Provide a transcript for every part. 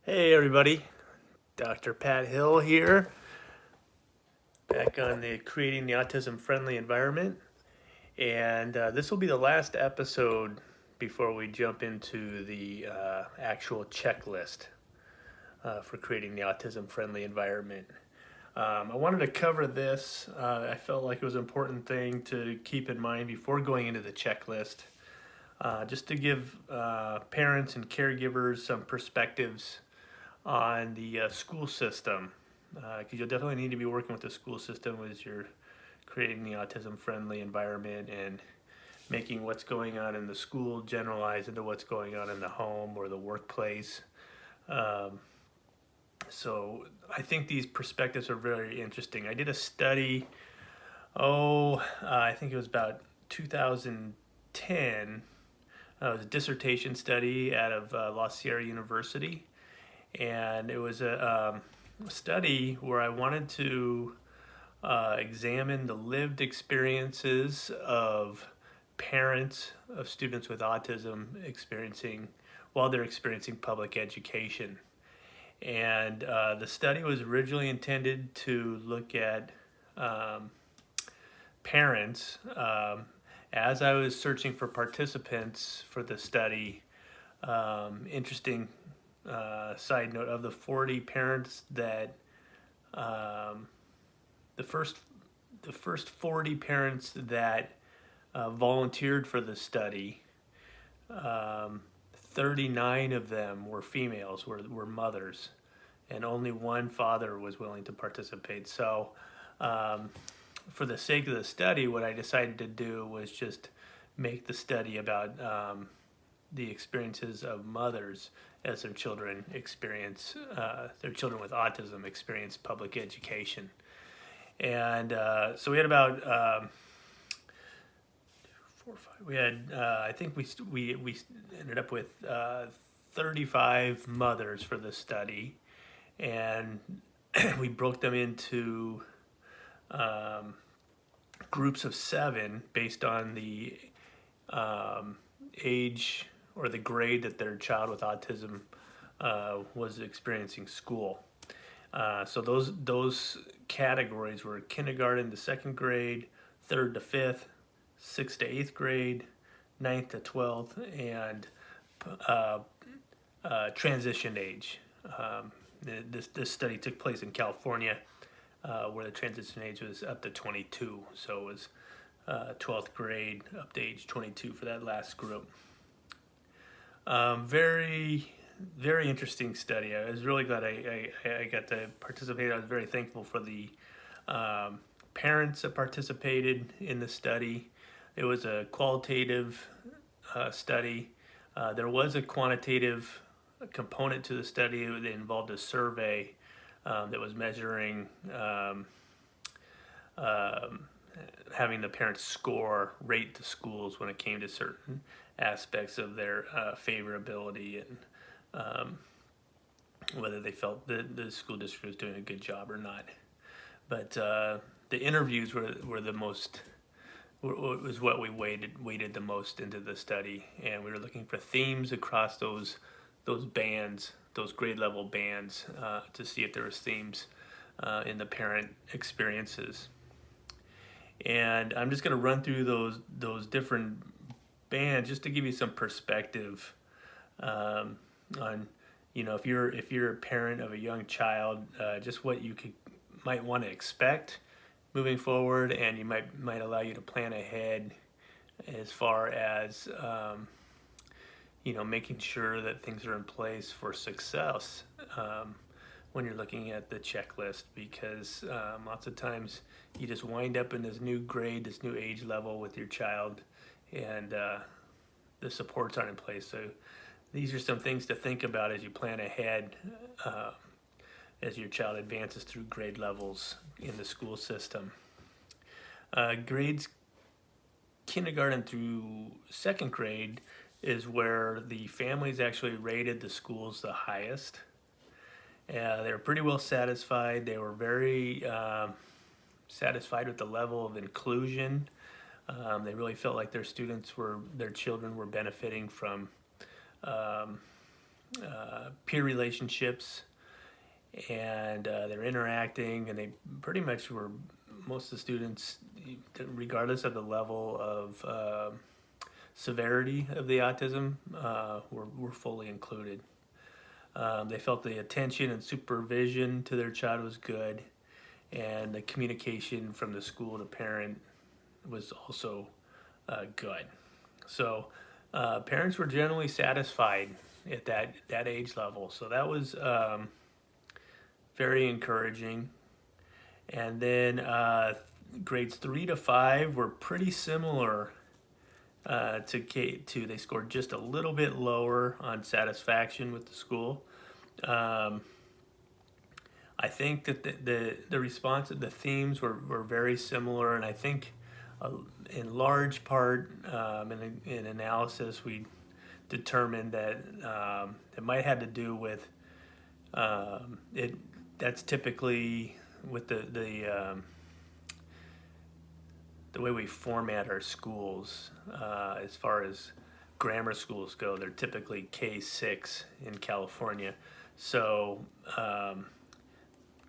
Hey everybody, Dr. Pat Hill here, back on the Creating the Autism Friendly Environment. And this will be the last episode before we jump into the actual checklist for creating the autism friendly environment. I wanted to cover this. I felt like it was an important thing to keep in mind before going into the checklist, just to give parents and caregivers some perspectives on the school system, because you'll definitely need to be working with the school system as you're creating the autism friendly environment and making what's going on in the school generalize into what's going on in the home or the workplace. Um, so I think these perspectives are very interesting. I did a study, I think it was about 2010. It was a dissertation study out of La Sierra University, and it was a study where I wanted to examine the lived experiences of parents of students with autism experiencing while they're experiencing public education. And the study was originally intended to look at um, parents. As I was searching for participants for the study, interesting side note, of the 40 parents that um, the first the first 40 parents that volunteered for the study, um, 39 of them were females, were mothers, and only one father was willing to participate. So, um, for the sake of the study, what I decided to do was just make the study about the experiences of mothers as their children with autism experience public education. And so we had about 4 or 5. We had I think we ended up with 35 mothers for the study, and we broke them into um, groups of 7 based on the age or the grade that their child with autism was experiencing school. So those categories were kindergarten to second grade, third to fifth, sixth to eighth grade, ninth to 12th, and uh, transition age. This study took place in California, where the transition age was up to 22. So it was 12th grade up to age 22 for that last group. Very, very interesting study. I was really glad I got to participate. I was very thankful for the parents that participated in the study. It was a qualitative study. There was a quantitative component to the study that involved a survey that was measuring um, having the parents rate the schools when it came to certain aspects of their favorability and whether they felt the school district was doing a good job or not. But the interviews were the most was what we weighted the most into the study, and we were looking for themes across those bands, those grade level bands, to see if there was themes in the parent experiences. And I'm just going to run through those different bands just to give you some perspective um, on, if you're a parent of a young child, just what you might want to expect moving forward, and you might allow you to plan ahead as far as making sure that things are in place for success when you're looking at the checklist, because lots of times you just wind up in this new grade, this new age level with your child, and the supports aren't in place. So these are some things to think about as you plan ahead uh, as your child advances through grade levels in the school system. Grades kindergarten through second grade is where the families actually rated the schools the highest. They were pretty well satisfied. They were very satisfied with the level of inclusion. They really felt like their children were benefiting from peer relationships, and they're interacting, and they pretty much were, most of the students, regardless of the level of severity of the autism, were fully included. They felt the attention and supervision to their child was good, and the communication from the school to parent was also good. So parents were generally satisfied at that age level. So that was very encouraging. And then grades 3 to 5 were pretty similar to K2. They scored just a little bit lower on satisfaction with the school. I think that the response, the themes were very similar, and I think in large part in analysis we determined that it might have to do with it. That's typically with the way we format our schools. As far as grammar schools go, they're typically K-6 in California. So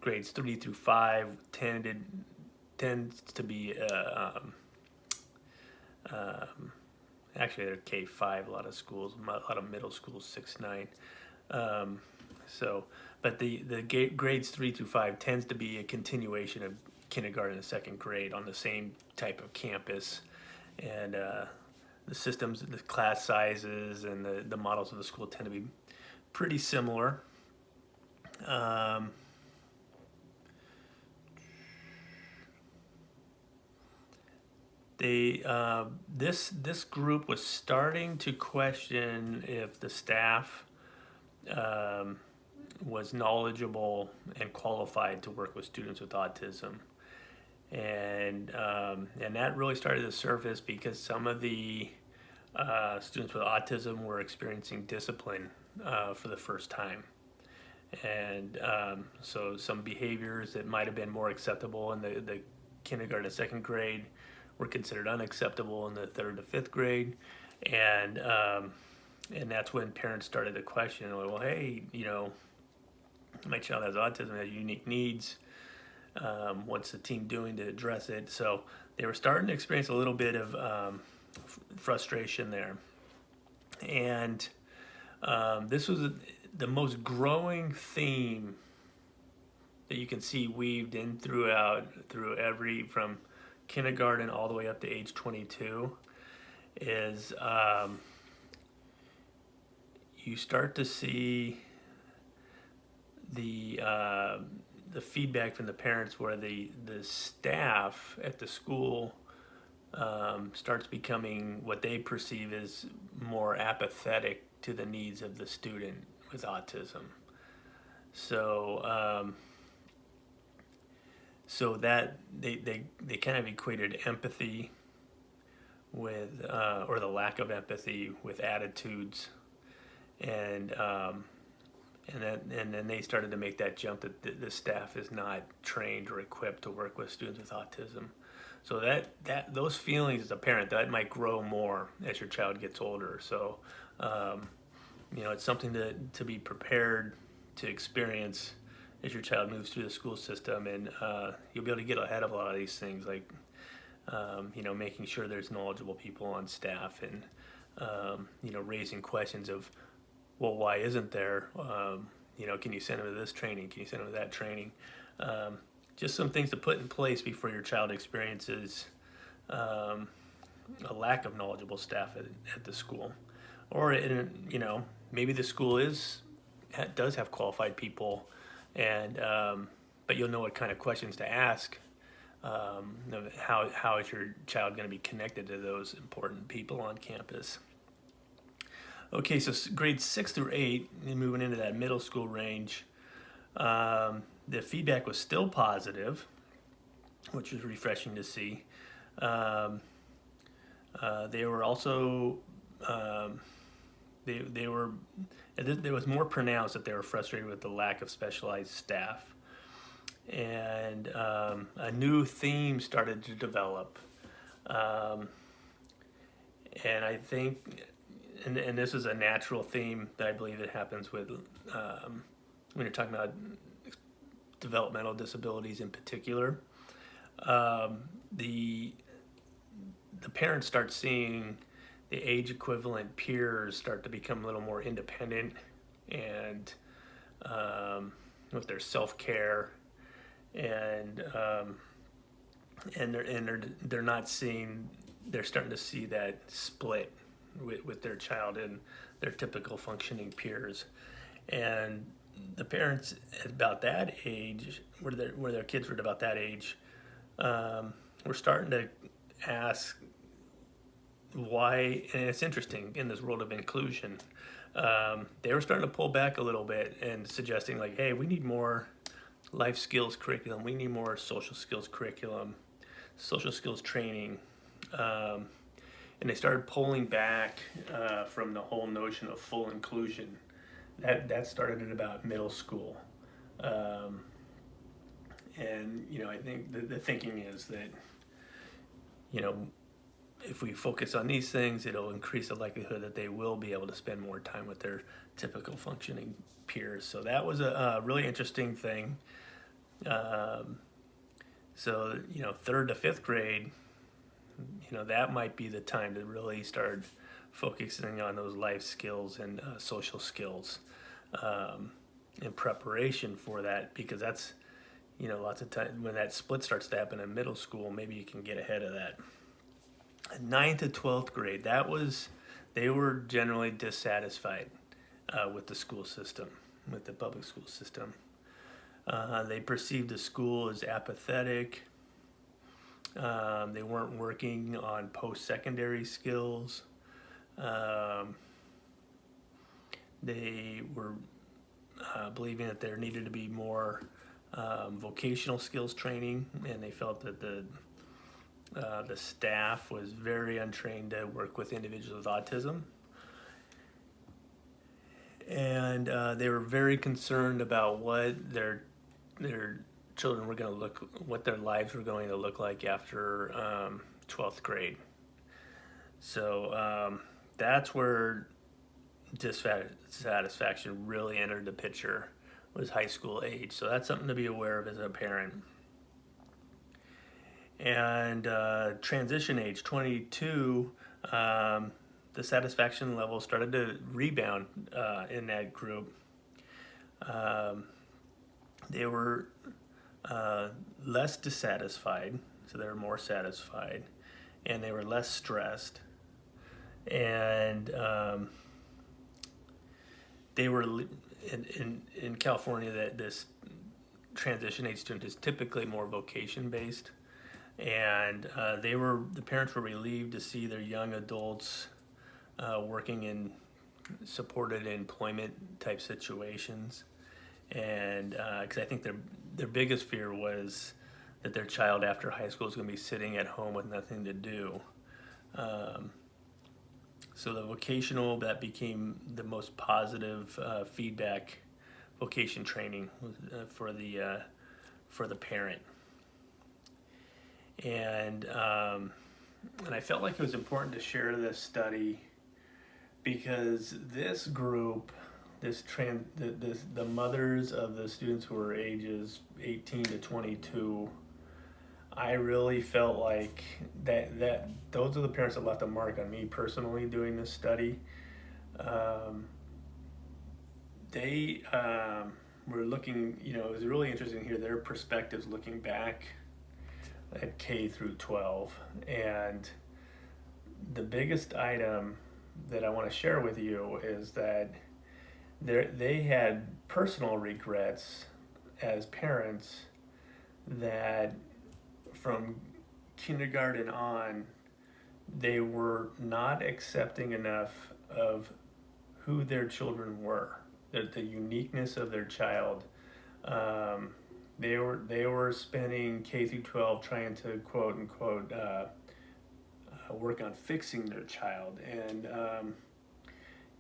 grades 3 through 5 tends to be actually they're K-5, a lot of schools, a lot of middle schools 6-9. But the grades 3 through 5 tends to be a continuation of kindergarten and second grade on the same type of campus, and the systems, the class sizes, and the models of the school tend to be pretty similar. This group was starting to question if the staff was knowledgeable and qualified to work with students with autism, and that really started to surface because some of the students with autism were experiencing discipline for the first time, and so some behaviors that might have been more acceptable in the kindergarten and second grade were considered unacceptable in the third to fifth grade, and that's when parents started to question, well, hey, my child has autism, has unique needs. What's the team doing to address it? So they were starting to experience a little bit of frustration there, and this was the most growing theme that you can see weaved in through from kindergarten all the way up to age 22 is you start to see the feedback from the parents where the staff at the school starts becoming what they perceive as more apathetic to the needs of the student with autism. So that they kind of equated empathy with or the lack of empathy with attitudes, and then they started to make that jump that the staff is not trained or equipped to work with students with autism. So that those feelings as a parent, that might grow more as your child gets older. So it's something to be prepared to experience as your child moves through the school system, and you'll be able to get ahead of a lot of these things, like making sure there's knowledgeable people on staff, and raising questions of, well, why isn't there? Can you send them to this training? Can you send them to that training? Just some things to put in place before your child experiences a lack of knowledgeable staff at the school, or maybe the school does have qualified people, and but you'll know what kind of questions to ask. How is your child going to be connected to those important people on campus? Okay, so grades 6 through 8, and moving into that middle school range, the feedback was still positive, which was refreshing to see. They were also it was more pronounced that they were frustrated with the lack of specialized staff, and a new theme started to develop, and I think and this is a natural theme that I believe it happens with when you're talking about developmental disabilities in particular. The the parents start seeing the age equivalent peers start to become a little more independent and with their self care and they're not seeing, they're starting to see that split with their child and their typical functioning peers. And the parents at about that age, where their kids were at about that age, were starting to ask why. And it's interesting in this world of inclusion, they were starting to pull back a little bit and suggesting like, hey, we need more life skills curriculum, we need more social skills curriculum, social skills training. And they started pulling back from the whole notion of full inclusion. That started at about middle school. And, I think the thinking is that, if we focus on these things, it'll increase the likelihood that they will be able to spend more time with their typical functioning peers. So that was a really interesting thing. So, third to fifth grade, that might be the time to really start focusing on those life skills and social skills in preparation for that, because that's, lots of time when that split starts to happen in middle school, maybe you can get ahead of that. Ninth to 12th grade, they were generally dissatisfied with the school system, with the public school system. They perceived the school as apathetic. They weren't working on post-secondary skills. They were believing that there needed to be more vocational skills training, and they felt that the staff was very untrained to work with individuals with autism. And they were very concerned about what their children were going to what their lives were going to look like after 12th grade. So that's where dissatisfaction really entered the picture, was high school age. So that's something to be aware of as a parent. And transition age, 22, the satisfaction level started to rebound in that group. They were less dissatisfied, so they were more satisfied, and they were less stressed. And they were in California, that this transition age student is typically more vocation based. And the parents were relieved to see their young adults working in supported employment type situations, and because I think their biggest fear was that their child after high school is going to be sitting at home with nothing to do. So the vocational, that became the most positive feedback, vocation training for the parent. And I felt like it was important to share this study because this group, the mothers of the students who were ages 18 to 22, I really felt like that those are the parents that left a mark on me personally doing this study. They were looking, it was really interesting to hear their perspectives looking back at K through 12. And the biggest item that I want to share with you is that they had personal regrets as parents that from kindergarten on, they were not accepting enough of who their children were, the uniqueness of their child. They were spending K through 12 trying to quote unquote work on fixing their child, and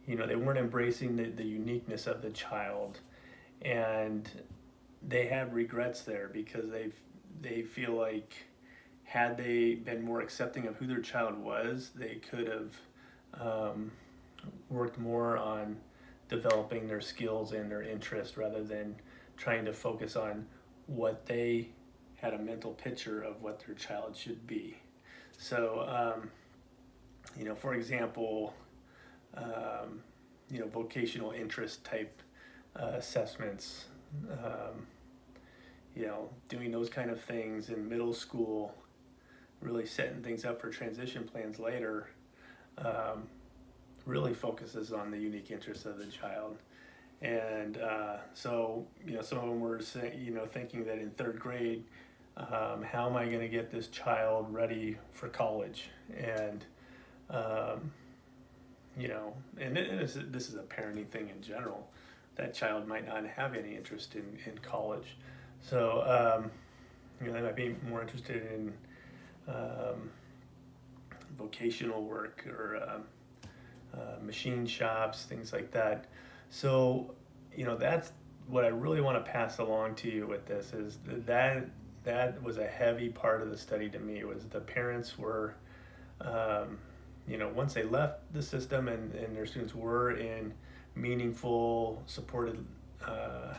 they weren't embracing the uniqueness of the child, and they have regrets there because they feel like had they been more accepting of who their child was, they could have worked more on developing their skills and their interest rather than trying to focus on what they had a mental picture of what their child should be. So, for example, vocational interest type assessments, doing those kind of things in middle school, really setting things up for transition plans later, really focuses on the unique interests of the child. And so, some of them were thinking that in third grade, how am I going to get this child ready for college? And, and this is a parenting thing in general. That child might not have any interest in college. So, they might be more interested in vocational work or machine shops, things like that. So, that's what I really want to pass along to you with this is that was a heavy part of the study to me, was the parents were, once they left the system and their students were in meaningful, supported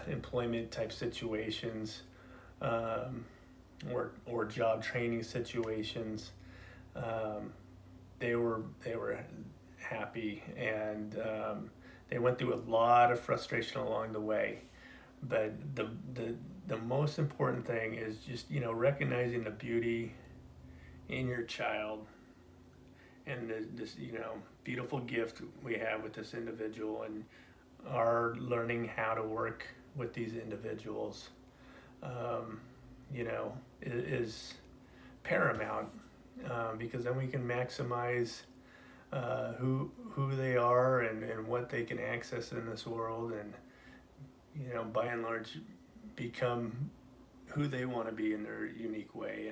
employment type situations, or job training situations, they were happy, and they went through a lot of frustration along the way. But the most important thing is just recognizing the beauty in your child and this beautiful gift we have with this individual, and our learning how to work with these individuals is paramount, because then we can maximize who they are and what they can access in this world, and by and large become who they want to be in their unique way,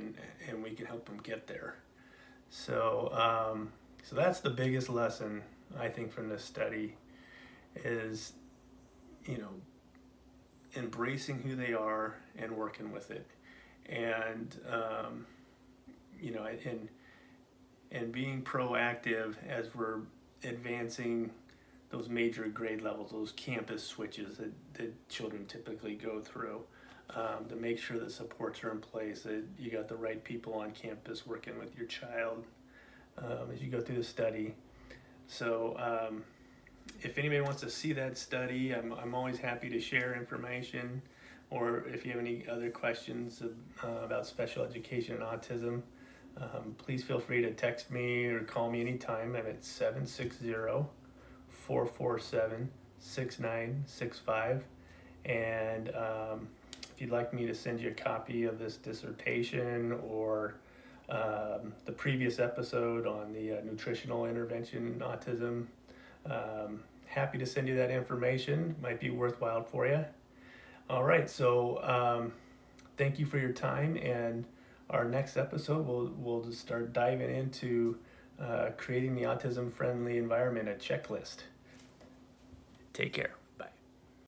and we can help them get there. So so that's the biggest lesson I think from this study is embracing who they are and working with it, and and being proactive as we're advancing those major grade levels, those campus switches that children typically go through, to make sure the supports are in place, that you got the right people on campus working with your child as you go through the study. So if anybody wants to see that study, I'm always happy to share information, or if you have any other questions about special education and autism, please feel free to text me or call me anytime. I'm at 760-447-6965. And if you'd like me to send you a copy of this dissertation or the previous episode on the nutritional intervention in autism, happy to send you that information. Might be worthwhile for you. All right, so thank you for your time, and our next episode we'll just start diving into creating the autism-friendly environment, a checklist. Take care.